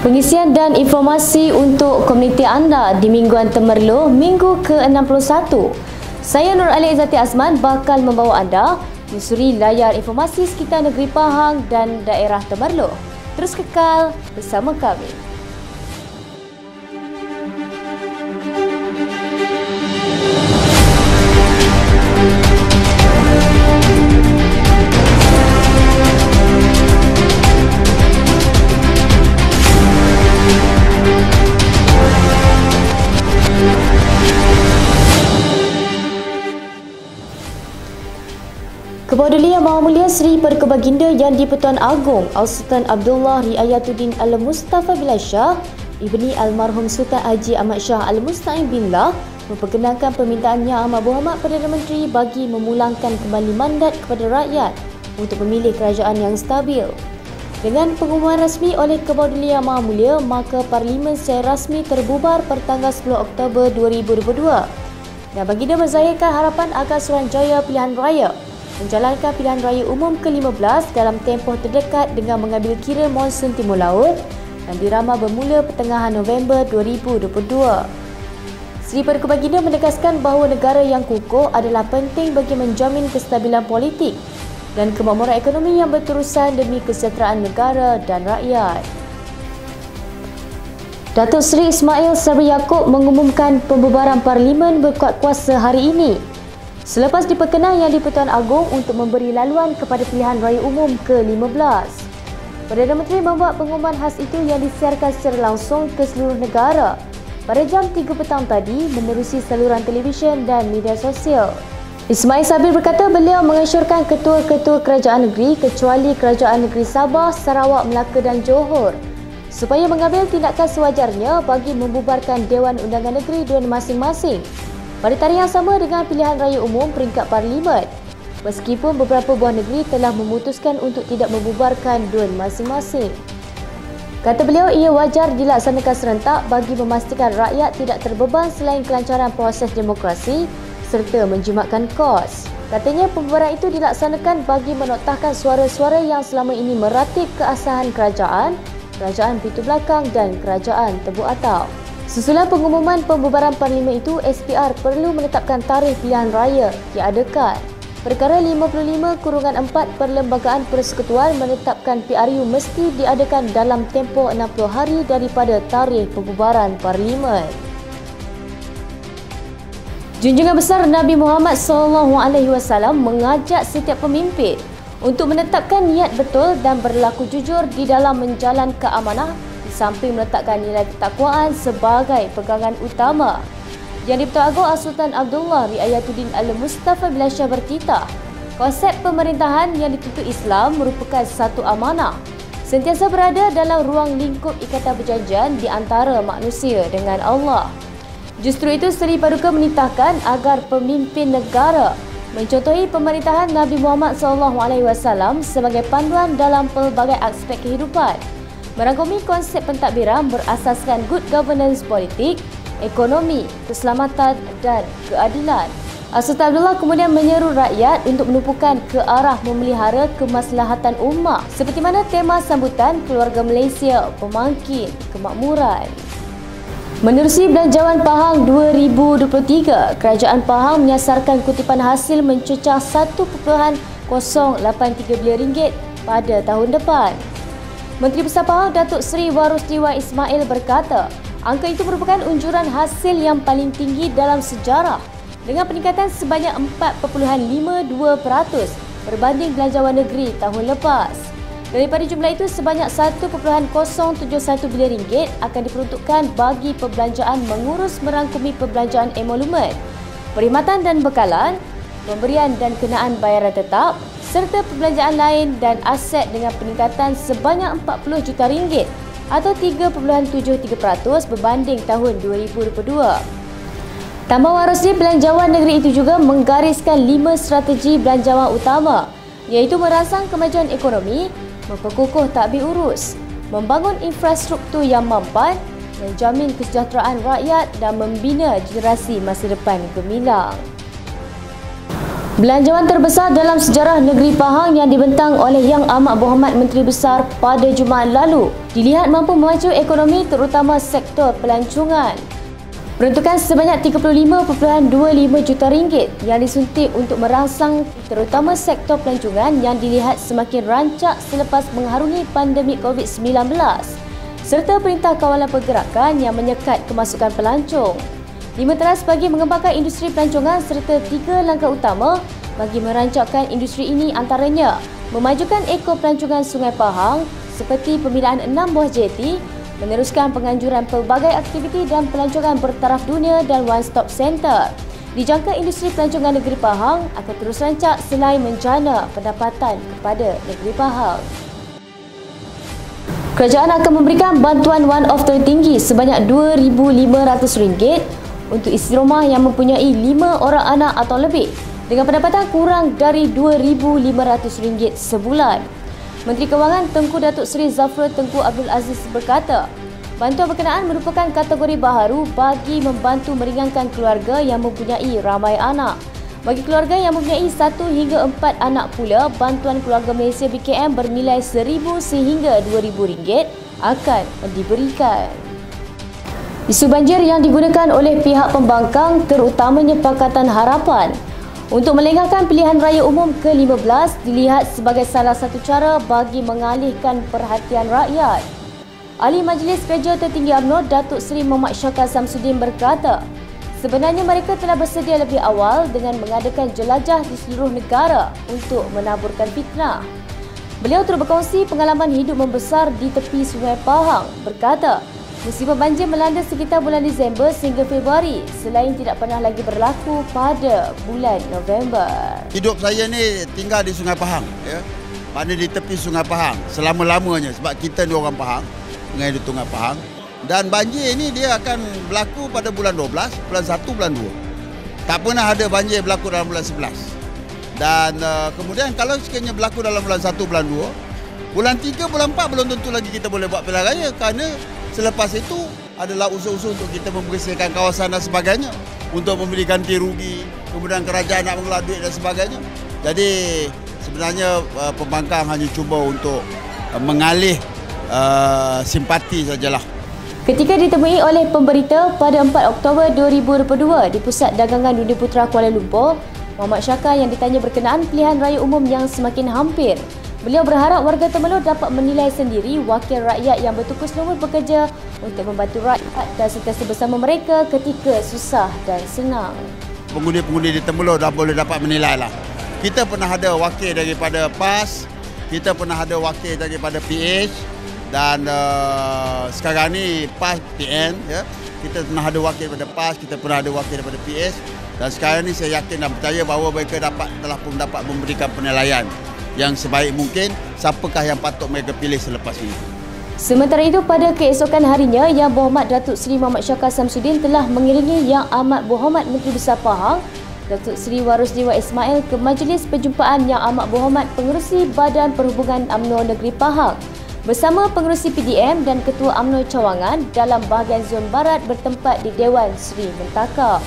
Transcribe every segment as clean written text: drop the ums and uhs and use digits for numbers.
Pengisian dan informasi untuk komuniti anda di mingguan Temerloh minggu ke-61. Saya Nur Ali Izzati Azman bakal membawa anda menyusuri layar informasi sekitar negeri Pahang dan daerah Temerloh. Terus kekal bersama kami. Kepada Yang Maha Mulia Seri Paduka Baginda Yang di-Pertuan Agong Al-Sultan Abdullah Riayatuddin Al-Mustafa Billah Shah Ibni Almarhum Sultan Haji Ahmad Shah Al-Musta'in Billah memperkenalkan permintaan Yang Amat Berhormat Perdana Menteri bagi memulangkan kembali mandat kepada rakyat untuk memilih kerajaan yang stabil. Dengan pengumuman rasmi oleh Kebaudilian Yang Maha Mulia, maka Parlimen secara rasmi terbubar pertanggal 10 Oktober 2022 dan Baginda menzahirkan harapan agar Suruhanjaya Pilihan Raya menjalankan pilihan raya umum ke-15 dalam tempoh terdekat dengan mengambil kira monsun timur laut dan diramal bermula pertengahan November 2022. Seri Paduka Baginda menegaskan bahawa negara yang kukuh adalah penting bagi menjamin kestabilan politik dan kemakmuran ekonomi yang berterusan demi kesejahteraan negara dan rakyat. Datuk Seri Ismail Sabri Yaakob mengumumkan pembubaran Parlimen berkuat kuasa hari ini selepas diperkenal Yang di-Pertuan Agong untuk memberi laluan kepada pilihan raya umum ke-15. Perdana Menteri membuat pengumuman khas itu yang disiarkan secara langsung ke seluruh negara pada jam 3 petang tadi menerusi saluran televisyen dan media sosial. Ismail Sabri berkata beliau mengesyorkan ketua-ketua kerajaan negeri kecuali kerajaan negeri Sabah, Sarawak, Melaka dan Johor supaya mengambil tindakan sewajarnya bagi membubarkan Dewan Undangan Negeri DUN masing-masing pada tarikh yang sama dengan pilihan raya umum peringkat Parlimen, meskipun beberapa buah negeri telah memutuskan untuk tidak membubarkan DUN masing-masing. Kata beliau, ia wajar dilaksanakan serentak bagi memastikan rakyat tidak terbeban selain kelancaran proses demokrasi serta menjimatkan kos. Katanya pembubaran itu dilaksanakan bagi menoktahkan suara-suara yang selama ini meratib keabsahan kerajaan, kerajaan pintu belakang dan kerajaan tebuk atap. Susulan pengumuman pembubaran Parlimen itu, SPR perlu menetapkan tarikh pilihan raya diadakan. Perkara 55/4 Perlembagaan Persekutuan menetapkan PRU mesti diadakan dalam tempoh 60 hari daripada tarikh pembubaran Parlimen. Junjungan besar Nabi Muhammad SAW mengajak setiap pemimpin untuk menetapkan niat betul dan berlaku jujur di dalam menjalankan amanah samping meletakkan nilai ketakwaan sebagai pegangan utama. Yang di-Pertuan Agong Al-Sultan Abdullah Riayatuddin Al-Mustafa Billah Shah bertitah, konsep pemerintahan yang dituntut Islam merupakan satu amanah, sentiasa berada dalam ruang lingkup ikatan perjanjian di antara manusia dengan Allah. Justru itu, Seri Paduka menitahkan agar pemimpin negara mencontohi pemerintahan Nabi Muhammad SAW sebagai panduan dalam pelbagai aspek kehidupan, merangkumi konsep pentadbiran berasaskan good governance politik, ekonomi, keselamatan dan keadilan. Sultan Abdullah kemudian menyeru rakyat untuk menumpukan ke arah memelihara kemaslahatan ummah seperti mana tema sambutan Keluarga Malaysia Pemangkin Kemakmuran. Menerusi Belanjawan Pahang 2023, Kerajaan Pahang menyasarkan kutipan hasil mencecah RM1.083 bilion pada tahun depan. Menteri Besar Pahang Datuk Seri Warusdiwan Ismail berkata, angka itu merupakan unjuran hasil yang paling tinggi dalam sejarah dengan peningkatan sebanyak 4.52% berbanding belanjawan negeri tahun lepas. Daripada jumlah itu, sebanyak RM1.071 bilion akan diperuntukkan bagi perbelanjaan mengurus merangkumi perbelanjaan emolumen, perkhidmatan dan bekalan, pemberian dan kenaan bayaran tetap, serta perbelanjaan lain dan aset dengan peningkatan sebanyak RM40 juta atau 3.73% berbanding tahun 2022. Tambah Warusdi, belanjawan negeri itu juga menggariskan 5 strategi belanjawan utama, iaitu merangsang kemajuan ekonomi, memperkukuh tadbir urus, membangun infrastruktur yang mampan, menjamin kesejahteraan rakyat dan membina generasi masa depan gemilang. Belanjawan terbesar dalam sejarah negeri Pahang yang dibentang oleh Yang Amat Berhormat Menteri Besar pada Jumaat lalu dilihat mampu memacu ekonomi terutama sektor pelancongan. Peruntukan sebanyak 35.25 juta ringgit yang disuntik untuk merangsang terutama sektor pelancongan yang dilihat semakin rancak selepas mengharungi pandemik COVID-19 serta Perintah Kawalan Pergerakan yang menyekat kemasukan pelancong. 5 teras bagi mengembangkan industri pelancongan serta 3 langkah utama bagi merancangkan industri ini antaranya memajukan ekopelancongan Sungai Pahang seperti pembinaan 6 buah jeti, meneruskan penganjuran pelbagai aktiviti dan pelancongan bertaraf dunia dan one-stop center. Dijangka industri pelancongan negeri Pahang akan terus rancak selain menjana pendapatan kepada negeri Pahang. Kerajaan akan memberikan bantuan one-off tertinggi sebanyak RM2,500 untuk isteri rumah yang mempunyai 5 orang anak atau lebih dengan pendapatan kurang dari RM2,500 sebulan. Menteri Kewangan Tengku Datuk Seri Zafrul Tengku Abdul Aziz berkata, bantuan berkenaan merupakan kategori baharu bagi membantu meringankan keluarga yang mempunyai ramai anak. Bagi keluarga yang mempunyai 1 hingga 4 anak pula, bantuan keluarga Malaysia BKM bernilai RM1,000 sehingga RM2,000 akan diberikan. Isu banjir yang digunakan oleh pihak pembangkang terutamanya Pakatan Harapan untuk melengahkan pilihan raya umum ke-15 dilihat sebagai salah satu cara bagi mengalihkan perhatian rakyat. Ahli Majlis Kerja Tertinggi UMNO Datuk Seri Mohd Shaka Samsudin berkata, sebenarnya mereka telah bersedia lebih awal dengan mengadakan jelajah di seluruh negara untuk menaburkan fitnah. Beliau turut berkongsi pengalaman hidup membesar di tepi Sungai Pahang, berkata, musibah banjir melanda sekitar bulan Disember sehingga Februari selain tidak pernah lagi berlaku pada bulan November. Hidup saya ni tinggal di Sungai Pahang, ya. Mana di tepi Sungai Pahang selama-lamanya sebab kita ni orang Pahang, dengan di Sungai Pahang. Dan banjir ini dia akan berlaku pada bulan 12, bulan 1, bulan 2. Tak pernah ada banjir berlaku dalam bulan 11. Dan kemudian kalau sekiranya berlaku dalam bulan 1, bulan 2, bulan 3, bulan 4 belum tentu lagi kita boleh buat pilihan raya kerana selepas itu adalah usul-usul untuk kita membersihkan kawasan dan sebagainya untuk memberi ganti rugi, kemudian kerajaan nak mengelola duit dan sebagainya. Jadi sebenarnya pembangkang hanya cuba untuk mengalih simpati sajalah. Ketika ditemui oleh pemberita pada 4 Oktober 2022 di Pusat Dagangan Dunia Putra Kuala Lumpur, Mohd Shaka yang ditanya berkenaan pilihan raya umum yang semakin hampir, beliau berharap warga Temerloh dapat menilai sendiri wakil rakyat yang bertukus lumus bekerja untuk membantu rakyat dan sentiasa bersama mereka ketika susah dan senang. Pengundi-pengundi di Temerloh dah boleh dapat menilai lah. Kita pernah ada wakil daripada PAS, kita pernah ada wakil daripada PH dan sekarang ni PAS PN, ya. Kita pernah ada wakil daripada PAS, kita pernah ada wakil daripada PH dan sekarang ni saya yakin dan percaya bahawa mereka telah pun dapat memberikan penilaian yang sebaik mungkin siapakah yang patut mereka pilih selepas ini. Sementara itu, pada keesokan harinya, Yang Berhormat Datuk Seri Mohd Shaka Samsudin telah mengiringi Yang Amat Berhormat Menteri Besar Pahang, Datuk Seri Warusdiwa Ismail ke Majlis Perjumpaan Yang Amat Berhormat Pengerusi Badan Perhubungan UMNO Negeri Pahang bersama Pengerusi PDM dan Ketua UMNO Cawangan dalam bahagian Zon Barat bertempat di Dewan Seri Mentaka.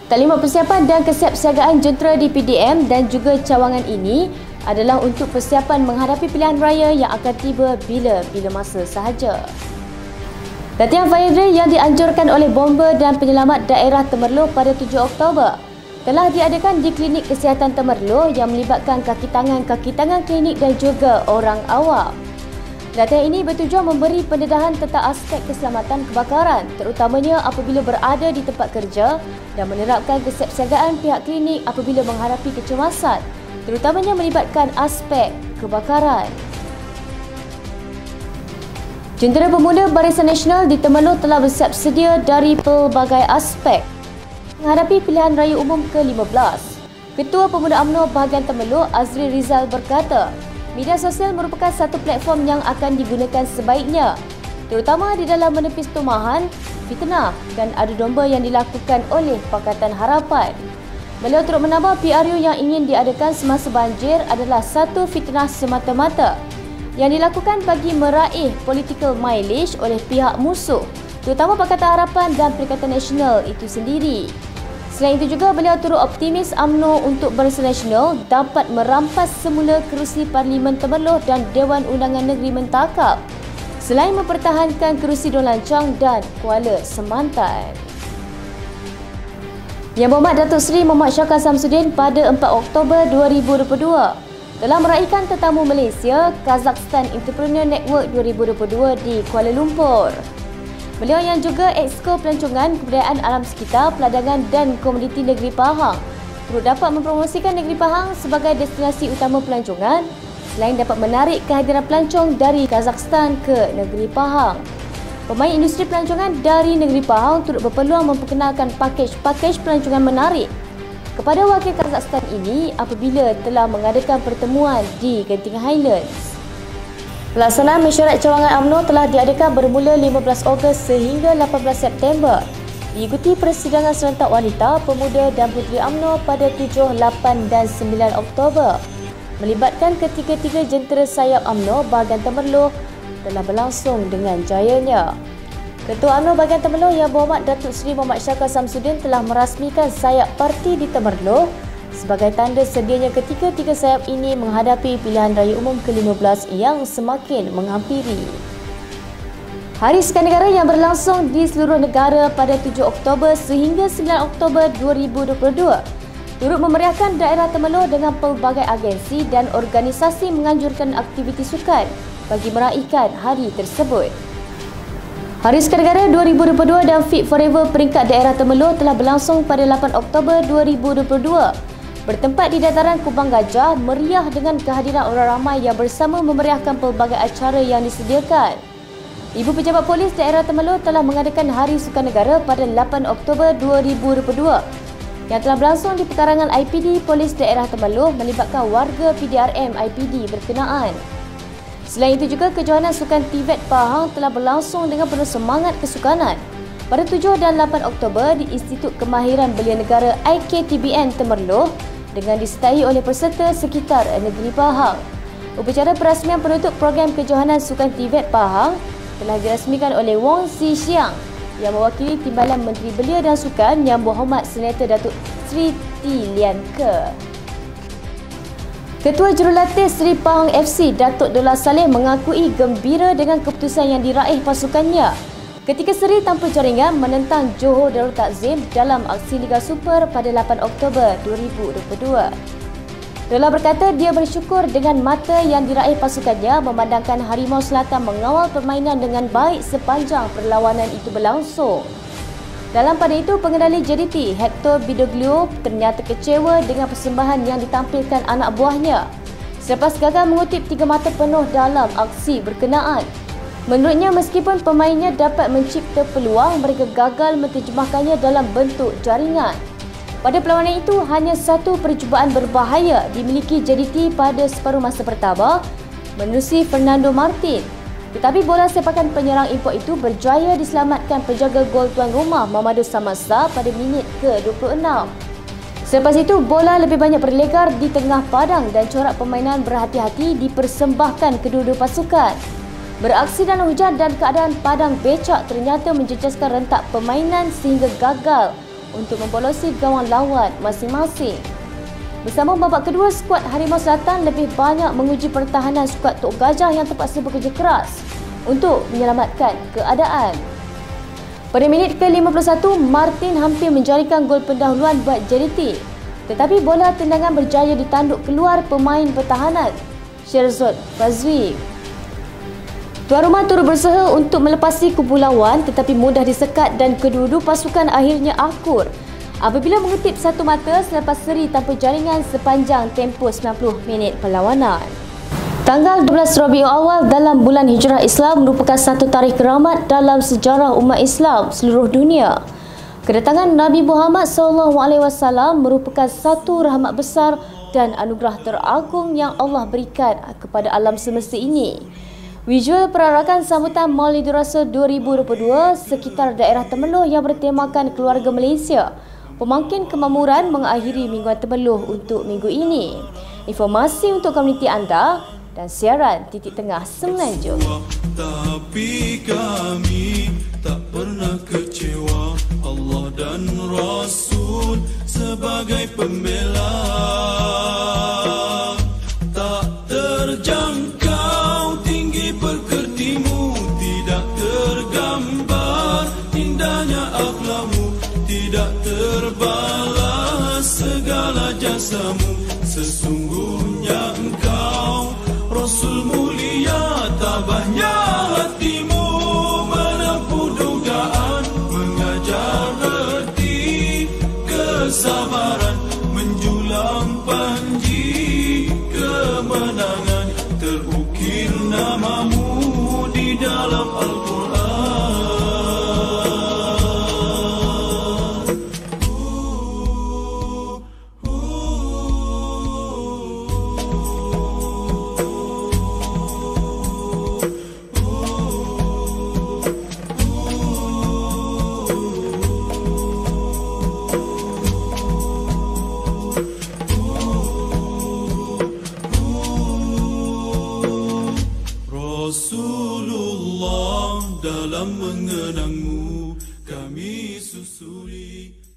Taklimat persiapan dan kesiapsiagaan jentera di PDM dan juga cawangan ini adalah untuk persiapan menghadapi pilihan raya yang akan tiba bila masa sahaja. Latihan fire drill yang dianjurkan oleh bomber dan penyelamat daerah Temerloh pada 7 Oktober telah diadakan di Klinik Kesihatan Temerloh yang melibatkan kaki tangan klinik dan juga orang awam. Latihan ini bertujuan memberi pendedahan tentang aspek keselamatan kebakaran terutamanya apabila berada di tempat kerja dan menerapkan kesiapsiagaan pihak klinik apabila menghadapi kecemasan terutamanya melibatkan aspek kebakaran. Jentera Pemuda Barisan Nasional di Temerloh telah bersiap sedia dari pelbagai aspek menghadapi pilihan raya umum ke-15. Ketua Pemuda UMNO bahagian Temerloh Azri Rizal berkata, media sosial merupakan satu platform yang akan digunakan sebaiknya, terutama di dalam menepis tumahan, fitnah dan adu domba yang dilakukan oleh Pakatan Harapan. Beliau turut menambah PRU yang ingin diadakan semasa banjir adalah satu fitnah semata-mata yang dilakukan bagi meraih political mileage oleh pihak musuh, terutama Pakatan Harapan dan Perikatan Nasional itu sendiri. Selain itu juga, beliau turut optimis UMNO untuk Barisan Nasional dapat merampas semula kerusi Parlimen Temerloh dan Dewan Undangan Negeri Mentakab selain mempertahankan kerusi Don Lancang dan Kuala Semantan. Yang Berhormat Datuk Seri Mohd Shaka Samsudin pada 4 Oktober 2022 telah meraihkan Tetamu Malaysia Kazakhstan Entrepreneur Network 2022 di Kuala Lumpur. Beliau yang juga Exco Pelancongan Kebudayaan Alam Sekitar, Peladangan dan Komoditi Negeri Pahang turut dapat mempromosikan Negeri Pahang sebagai destinasi utama pelancongan selain dapat menarik kehadiran pelancong dari Kazakhstan ke Negeri Pahang. Pemain industri pelancongan dari Negeri Pahang turut berpeluang memperkenalkan pakej-pakej pelancongan menarik kepada wakil Kazakhstan ini apabila telah mengadakan pertemuan di Genting Highlands. Pelaksanaan mesyuarat cawangan UMNO telah diadakan bermula 15 Ogos sehingga 18 September. Diikuti persidangan serentak wanita, pemuda dan puteri UMNO pada 7, 8 dan 9 Oktober. Melibatkan ketiga-tiga jentera sayap UMNO bahagian Temerloh telah berlangsung dengan jayanya. Ketua UMNO bahagian Temerloh Yang Berhormat Datuk Seri Mohd Shaka Samsudin telah merasmikan sayap parti di Temerloh sebagai tanda sedianya ketiga-tiga sayap ini menghadapi pilihan raya umum ke-15 yang semakin menghampiri. Hari Sukan Negara yang berlangsung di seluruh negara pada 7 Oktober sehingga 9 Oktober 2022 turut memeriahkan daerah Temerloh dengan pelbagai agensi dan organisasi menganjurkan aktiviti sukan bagi meraihkan hari tersebut. Hari Sukan Negara 2022 dan Fit Forever peringkat daerah Temerloh telah berlangsung pada 8 Oktober 2022. Bertempat di dataran Kubang Gajah, meriah dengan kehadiran orang ramai yang bersama memeriahkan pelbagai acara yang disediakan. Ibu Pejabat Polis Daerah Temerloh telah mengadakan Hari Sukan Negara pada 8 Oktober 2022 yang telah berlangsung di pekarangan IPD Polis Daerah Temerloh melibatkan warga PDRM IPD berkenaan. Selain itu juga, kejohanan Sukan TVET Pahang telah berlangsung dengan penuh semangat kesukanan pada 7 dan 8 Oktober di Institut Kemahiran Belia Negara IKTBN Temerloh dengan disertai oleh peserta sekitar negeri Pahang. Upacara perasmian penutup program kejohanan Sukan TVET Pahang telah dirasmikan oleh Wong Si Siang yang mewakili Timbalan Menteri Belia dan Sukan Yang Berhormat Senator Datuk Sri T. Lian Ke. Ketua Jurulatih Seri Pahang FC Datuk Dollah Saleh mengakui gembira dengan keputusan yang diraih pasukannya ketika seri tanpa jaringan menentang Johor Darul Takzim dalam aksi Liga Super pada 8 Oktober 2022. Dollah berkata dia bersyukur dengan mata yang diraih pasukannya memandangkan Harimau Selatan mengawal permainan dengan baik sepanjang perlawanan itu berlangsung. Dalam pada itu, pengendali JDT Hector Bidoglio ternyata kecewa dengan persembahan yang ditampilkan anak buahnya selepas gagal mengutip 3 mata penuh dalam aksi berkenaan. Menurutnya, meskipun pemainnya dapat mencipta peluang, mereka gagal menterjemahkannya dalam bentuk jaringan. Pada perlawanan itu, hanya satu percubaan berbahaya dimiliki JDT pada separuh masa pertama menerusi Fernando Martin. Tetapi bola sepakan penyerang import itu berjaya diselamatkan penjaga gol tuan rumah Mamadou Samasa pada minit ke-26. Selepas itu, bola lebih banyak berlegar di tengah padang dan corak permainan berhati-hati dipersembahkan kedua-dua pasukan. Beraksi dalam hujan dan keadaan padang becak ternyata menjejaskan rentak permainan sehingga gagal untuk membolosi gawang lawan masing-masing. Bersama babak kedua, skuad Harimau Selatan lebih banyak menguji pertahanan skuad Tok Gajah yang terpaksa bekerja keras untuk menyelamatkan keadaan. Pada minit ke-51, Martin hampir menjaringkan gol pendahuluan buat JDT. Tetapi bola tendangan berjaya ditanduk keluar pemain pertahanan, Sherzod Fazri. Tuan rumah turut berusaha untuk melepasi kubu lawan tetapi mudah disekat dan kedua-dua pasukan akhirnya akur apabila mengutip satu mata selepas seri tanpa jaringan sepanjang tempoh 90 minit perlawanan. Tanggal 12 Rabiul Awal dalam bulan Hijrah Islam merupakan satu tarikh keramat dalam sejarah umat Islam seluruh dunia. Kedatangan Nabi Muhammad SAW merupakan satu rahmat besar dan anugerah teragung yang Allah berikan kepada alam semesta ini. Visual perarakan sambutan Maulidur Rasul 2022 sekitar daerah Temerloh yang bertemakan Keluarga Malaysia Pemangkin Kemakmuran mengakhiri mingguan Temerloh untuk minggu ini. Informasi untuk komuniti anda dan siaran Titik Tengah Semenanjung. Tapi kami tak pernah kecewa, Allah dan Rasul tidak terbalas segala jasamu. Sesungguhnya engkau Rasul mulia, tabahnya hatimu menempuh dugaan, mengajar erti kesabaran, menjulang panji kemenangan. Terukir namamu di dalam Al-Quran. Rasulullah, dalam mengenangmu kami susuri.